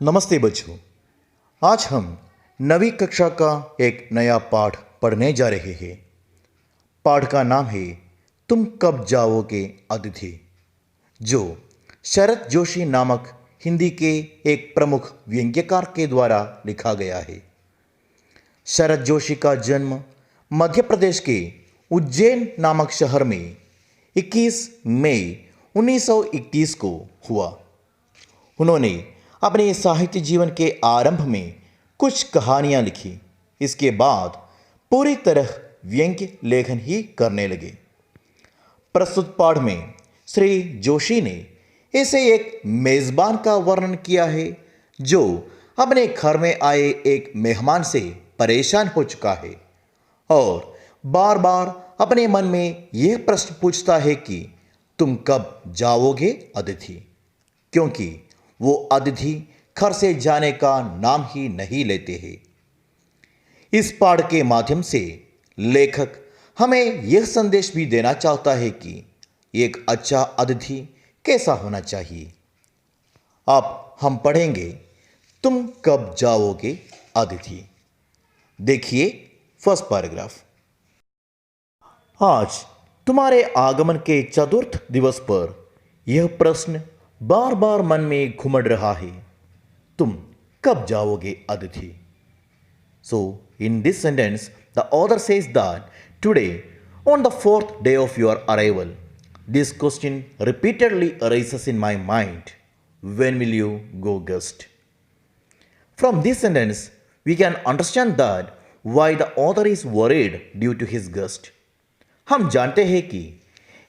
नमस्ते बच्चों। आज हम नवी कक्षा का एक नया पाठ पढ़ने जा रहे हैं। पाठ का नाम है तुम कब जाओगे अतिथि, जो शरद जोशी नामक हिंदी के एक प्रमुख व्यंग्यकार के द्वारा लिखा गया है। शरद जोशी का जन्म मध्य प्रदेश के उज्जैन नामक शहर में 21 मई 1921 को हुआ। उन्होंने अपने साहित्य जीवन के आरंभ में कुछ कहानियां लिखी। इसके बाद पूरी तरह व्यंग्य लेखन ही करने लगे। प्रस्तुत पाठ में श्री जोशी ने ऐसे एक मेजबान का वर्णन किया है जो अपने घर में आए एक मेहमान से परेशान हो चुका है और बार बार अपने मन में यह प्रश्न पूछता है कि तुम कब जाओगे अतिथि, क्योंकि वो अतिथि घर से जाने का नाम ही नहीं लेते हैं। इस पाठ के माध्यम से लेखक हमें यह संदेश भी देना चाहता है कि एक अच्छा अतिथि कैसा होना चाहिए। अब हम पढ़ेंगे तुम कब जाओगे अतिथि। देखिए फर्स्ट पैराग्राफ। आज तुम्हारे आगमन के चतुर्थ दिवस पर यह प्रश्न बार बार मन में घुमड़ रहा है, तुम कब जाओगे अतिथि। So in this sentence the author says that today on the fourth day of your arrival, this question repeatedly arises in my mind, when will you go guest. From this sentence we can understand that why the author is worried due to his guest. हम जानते हैं कि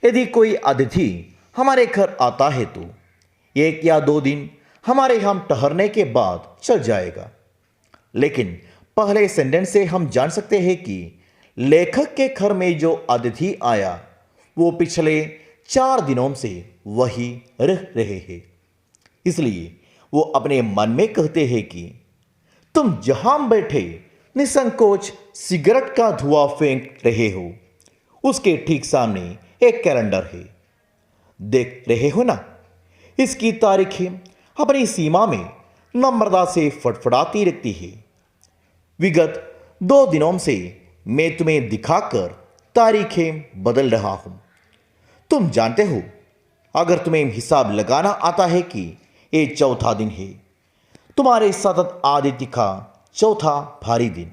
यदि कोई अतिथि हमारे घर आता है तो 1 या 2 दिन हमारे यहाँ ठहरने के बाद चल जाएगा। लेकिन पहले सेंटेंस से हम जान सकते हैं कि लेखक के घर में जो अतिथि आया वो पिछले 4 दिनों से वही रह रहे हैं। इसलिए वो अपने मन में कहते हैं कि तुम जहां बैठे निसंकोच सिगरेट का धुआं फेंक रहे हो, उसके ठीक सामने एक कैलेंडर है। देख रहे हो ना, इसकी तारीखें अपनी सीमा में नम्रता से फटफड़ाती रहती है। विगत 2 दिनों से मैं तुम्हें दिखाकर तारीखें बदल रहा हूं। तुम जानते हो, अगर तुम्हें हिसाब लगाना आता है कि ये चौथा दिन है, तुम्हारे सतत आदित्य का चौथा भारी दिन,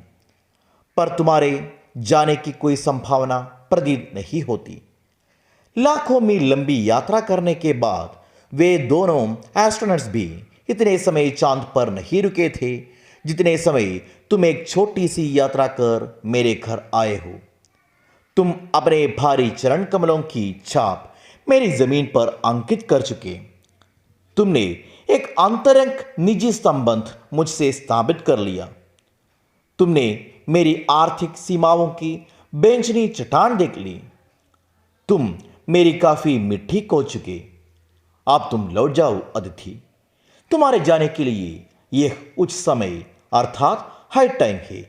पर तुम्हारे जाने की कोई संभावना प्रतीत नहीं होती। लाखों मील लंबी यात्रा करने के बाद वे दोनों एस्ट्रोनॉट्स भी इतने समय चांद पर नहीं रुके थे जितने समय तुम एक छोटी सी यात्रा कर मेरे घर आए हो। तुम अपने भारी चरण कमलों की छाप मेरी जमीन पर अंकित कर चुके। तुमने एक आंतरिक निजी संबंध मुझसे स्थापित कर लिया। तुमने मेरी आर्थिक सीमाओं की बेंचनी चट्टान देख ली। तुम मेरी काफी मिट्टी खो चुके। अब तुम लौट जाओ अतिथि। तुम्हारे जाने के लिए यह उच्च समय अर्थात हाई टाइम है।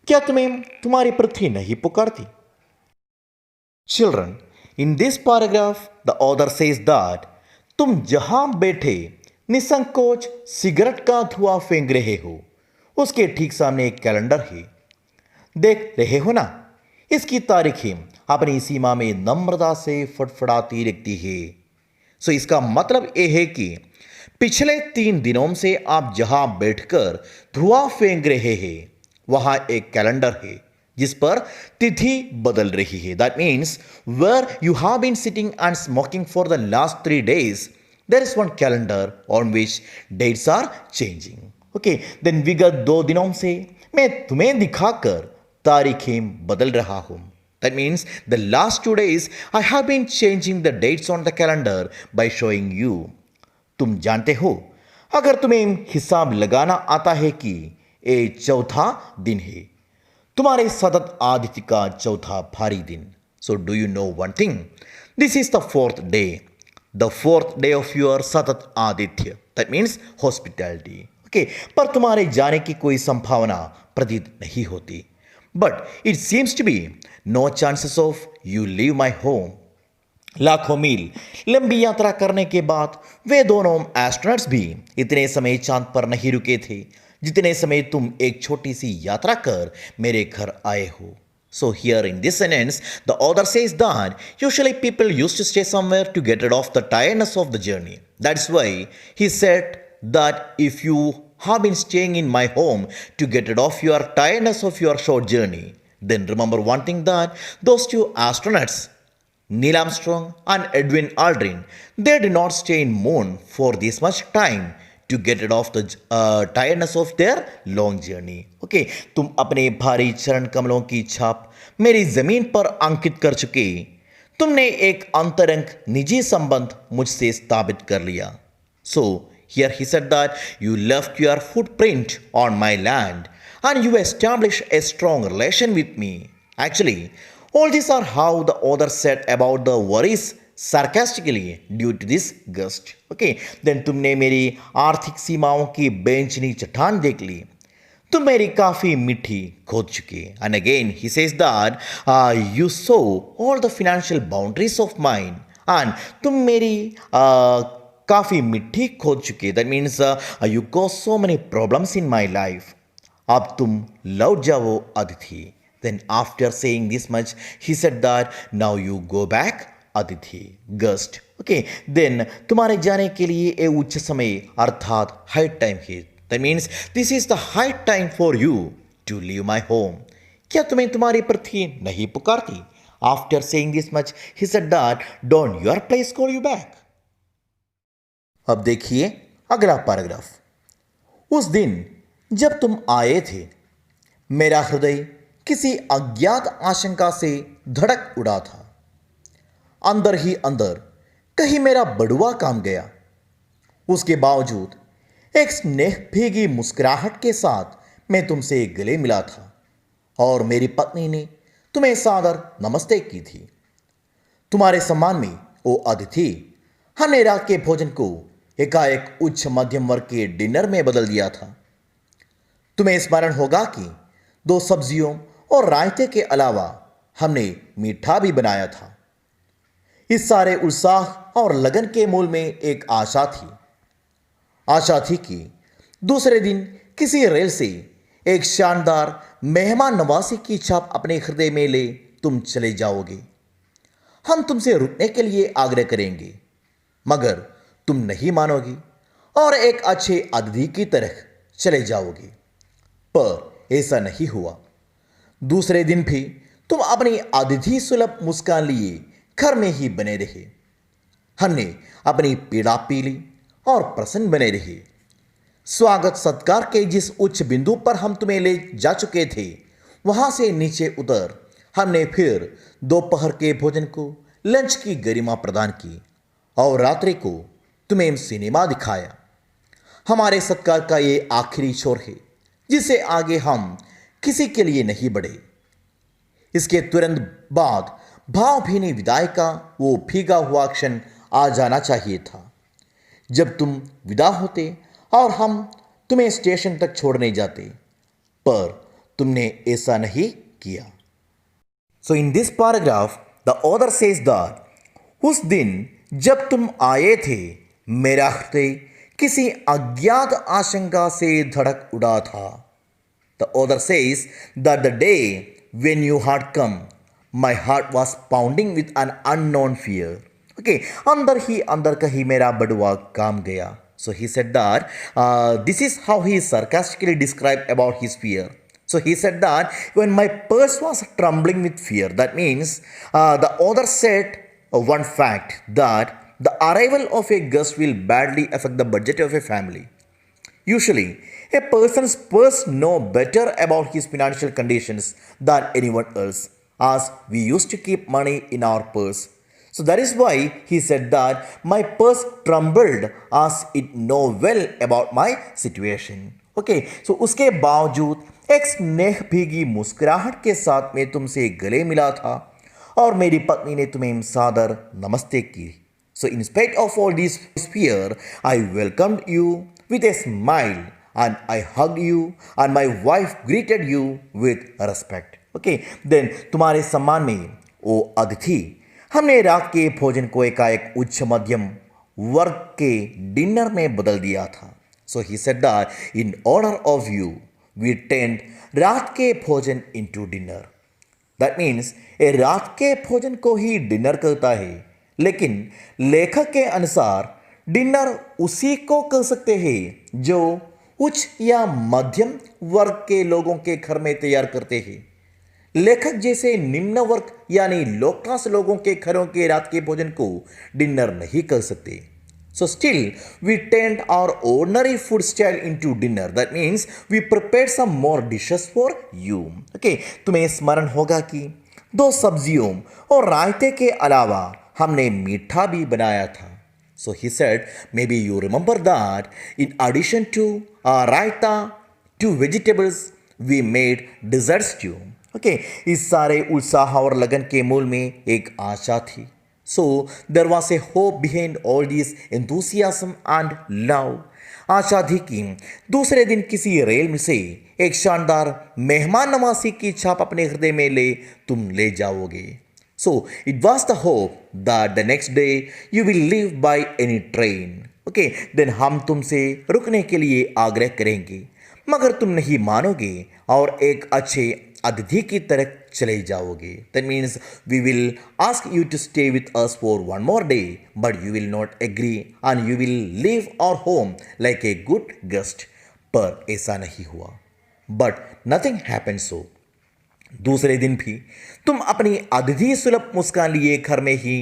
क्या तुम्हें तुम्हारी पृथ्वी नहीं पुकारती? Children, in this paragraph the author says that तुम जहां बैठे निसंकोच सिगरेट का धुआं फेंक रहे हो, उसके ठीक सामने एक कैलेंडर है। देख रहे हो ना, इसकी तारीखें अपनी सीमा में नम्रता से फटफड़ाती रहती है। सो इसका मतलब यह है कि पिछले 3 दिनों से आप जहां बैठकर धुआं फेंक रहे हैं, वहां एक कैलेंडर है जिस पर तिथि बदल रही है। That means where you have been sitting and smoking for the last 3 days, there is one calendar on which dates are changing. Okay, then विगत 2 दिनों से मैं तुम्हें दिखाकर तारीखें बदल रहा हूं। That means the last 2 days I have been changing the dates on the calendar by showing you. तुम जानते हो, अगर तुम्हें हिसाब लगाना आता है कि ये चौथा दिन है, तुम्हारे सतत आदित्य का चौथा भारी दिन। So do you know one thing? This is the 4th day. The 4th day of your सतत Aditya. That means hospitality. Okay, पर तुम्हारे जाने की कोई संभावना प्रतीत नहीं होती। But it seems to be no chances of you leave my home. लाखों मील लंबी यात्रा करने के बाद वे दोनों एस्ट्रोनॉट्स भी इतने समय चांद पर नहीं रुके थे जितने समय तुम एक छोटी सी यात्रा कर मेरे घर आए हो. So here in this sentence, the author says that usually people used to stay somewhere to get rid of the tiredness of the journey. That's why he said that if you have been staying in my home to get rid of your tiredness of your short journey, then remember one thing that those two astronauts, Neil Armstrong and Edwin Aldrin, they did not stay in moon for this much time to get rid of the tiredness of their long journey. Okay, तुम अपने भारी चरण कमलों की छाप मेरी जमीन पर अंकित कर चुके. तुमने एक अंतरंग निजी संबंध मुझसे स्थापित कर लिया. So here he said that you left your footprint on my land and you established a strong relation with me. Actually, all these are how the author said about the worries sarcastically due to this gust. Okay, then तुमने मेरी आर्थिक सीमाओं की बेंचनी चट्टान देख ली. तुम मेरी काफ़ी मिट्टी खोद चुके. And again he says that you saw all the financial boundaries of mine. And तुम मेरी काफ़ी मिट्टी खोद चुके. That means you caused so many problems in my life. अब तुम लौट जाओ अतिथि. Then after saying this much, he said that now you go back अतिथि गस्ट. ओके, देन तुम्हारे जाने के लिए ए उच्च समय अर्थात हाइट टाइम है. That means this is the height time for you to leave my home. क्या तुम्हें तुम्हारी पृथ्वी नहीं पुकारती? After saying this much he said that don't your place call you back. अब देखिए अगला पैराग्राफ. उस दिन जब तुम आए थे मेरा हृदय किसी अज्ञात आशंका से धड़क उड़ा था. अंदर ही अंदर कहीं मेरा बड़ुआ काम गया. उसके बावजूद एक स्नेह भीगी मुस्कुराहट के साथ मैं तुमसे गले मिला था और मेरी पत्नी ने तुम्हें सादर नमस्ते की थी. तुम्हारे सम्मान में ओ अतिथि, हमने रात के भोजन को एकाएक उच्च मध्यम वर्ग के डिनर में बदल दिया था. तुम्हें स्मरण होगा कि 2 सब्जियों और रायते के अलावा हमने मीठा भी बनाया था. इस सारे उत्साह और लगन के मूल में एक आशा थी. आशा थी कि दूसरे दिन किसी रेल से एक शानदार मेहमान नवाजी की छाप अपने हृदय में ले तुम चले जाओगे. हम तुमसे रुकने के लिए आग्रह करेंगे मगर तुम नहीं मानोगी और एक अच्छे अतिथि की तरह चले जाओगे. पर ऐसा नहीं हुआ. दूसरे दिन भी तुम अपनी अतिथि सुलभ मुस्कान लिए घर में ही बने रहे. हमने अपनी पीड़ा पी ली और प्रसन्न बने रहे. स्वागत सत्कार के जिस उच्च बिंदु पर हम तुम्हें ले जा चुके थे वहां से नीचे उतर हमने फिर दोपहर के भोजन को लंच की गरिमा प्रदान की और रात्रि को तुम्हें सिनेमा दिखाया. हमारे सत्कार का ये आखिरी छोर है जिससे आगे हम किसी के लिए नहीं बढ़े. इसके तुरंत बाद भावभीनी विदाई का वो भीगा हुआ क्षण आ जाना चाहिए था जब तुम विदा होते और हम तुम्हें स्टेशन तक छोड़ने जाते. पर तुमने ऐसा नहीं किया. So in this paragraph the author says that उस दिन जब तुम आए थे मेरा हृदय किसी अज्ञात आशंका से धड़क उड़ा था. The author says that the day when you had come, my heart was pounding with an unknown fear. Okay, अंदर ही अंदर कहीं मेरा बड़ुआ काम गया. So he said that this is how he sarcastically described about his fear. So he said that when my purse was trembling with fear, that means the author said one fact that the arrival of a guest will badly affect the budget of a family. Usually, a person's purse know better about his financial conditions than anyone else, as we used to keep money in our purse. So that is why he said that my purse trembled as it know well about my situation. Okay, so उसके बावजूद एक स्नेह भीगी मुस्कुराहट के साथ मैं तुमसे गले मिला था और मेरी पत्नी ने तुम्हें सादर नमस्ते की. So in spite of all this fear, I welcomed you with a smile and I hugged you and my wife greeted you with respect. Okay, then तुम्हारे सम्मान में ओ अतिथि हमने रात के भोजन को एकाएक उच्च मध्यम वर्ग के डिनर में बदल दिया था. So he said that in honor of you, we turned रात के भोजन into dinner. That means ये रात के भोजन को ही डिनर कहता है, लेकिन लेखक के अनुसार डिनर उसी को कह सकते हैं जो उच्च या मध्यम वर्ग के लोगों के घर में तैयार करते हैं. लेखक जैसे निम्न वर्ग यानी लो क्लास लोगों के घरों के रात के भोजन को डिनर नहीं कह सकते. So still we turned our ordinary food style into dinner. That means we prepared some more dishes for you. Okay, तुम्हें स्मरण होगा कि 2 सब्जियों और रायते के अलावा हमने मीठा भी बनाया था. So he said, maybe you remember that in addition to raita, 2 vegetables, we made dessert stew. Okay, इस सारे उत्साह और लगन के मूल में एक आशा थी. So there was a hope behind all this enthusiasm and love. आशा थी कि दूसरे दिन किसी रेल में से एक शानदार मेहमान नवाजी की छाप अपने हृदय में तुम ले जाओगे. So it was the hope that the next day you will leave by any train. Okay, then हम तुमसे रुकने के लिए आग्रह करेंगे, मगर तुम नहीं मानोगे और एक अच्छे अतिथि की तरह चले जाओगे. That means we will ask you to stay with us for one more day, but you will not agree and you will leave our home like a good guest. पर ऐसा नहीं हुआ. But nothing happened so. दूसरे दिन भी तुम अपनी अतिथि सुलभ मुस्कान लिए घर में ही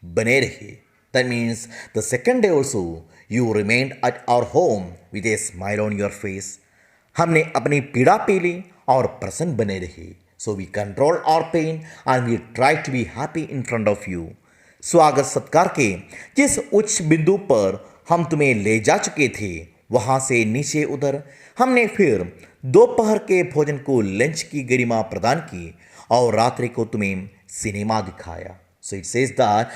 बने रहे. That means the second day also you remained at our home with a smile on your face. हमने अपनी पीड़ा पी ली और प्रसन्न बने रहे. So we controlled our pain and we tried to be happy in front of you. स्वागत सत्कार के जिस उच्च बिंदु पर हम तुम्हें ले जा चुके थे, वहां से नीचे उधर हमने फिर दोपहर के भोजन को लंच की गरिमा प्रदान की और रात्रि को तुम्हें सिनेमा दिखाया. So it says that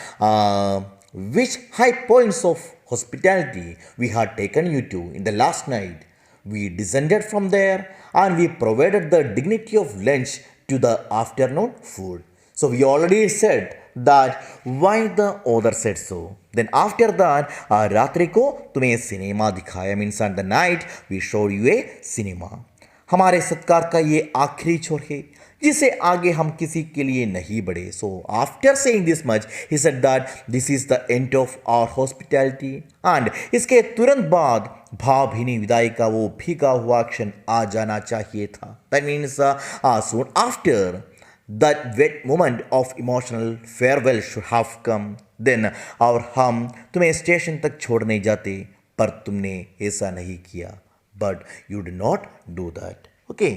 which high points of hospitality we had taken you to in the last night. We descended from there and we provided the dignity of lunch to the afternoon food. So we already said that why the author said so. Then after that, रात्रि को तुम्हें cinema दिखाया means on the night we showed you a cinema. हमारे सत्कार का ये आखिरी छोर है जिसे आगे हम किसी के लिए नहीं बढ़े. So after saying this much, he said that this is the end of our hospitality. And इसके तुरंत बाद भावभीनी विदाई का वो फीका हुआ क्षण आ जाना चाहिए था. That means soon after that wet moment of emotional farewell should have come. Then और हम तुम्हें स्टेशन तक छोड़ने जाते, पर तुमने ऐसा नहीं किया. But you did not do that. Okay.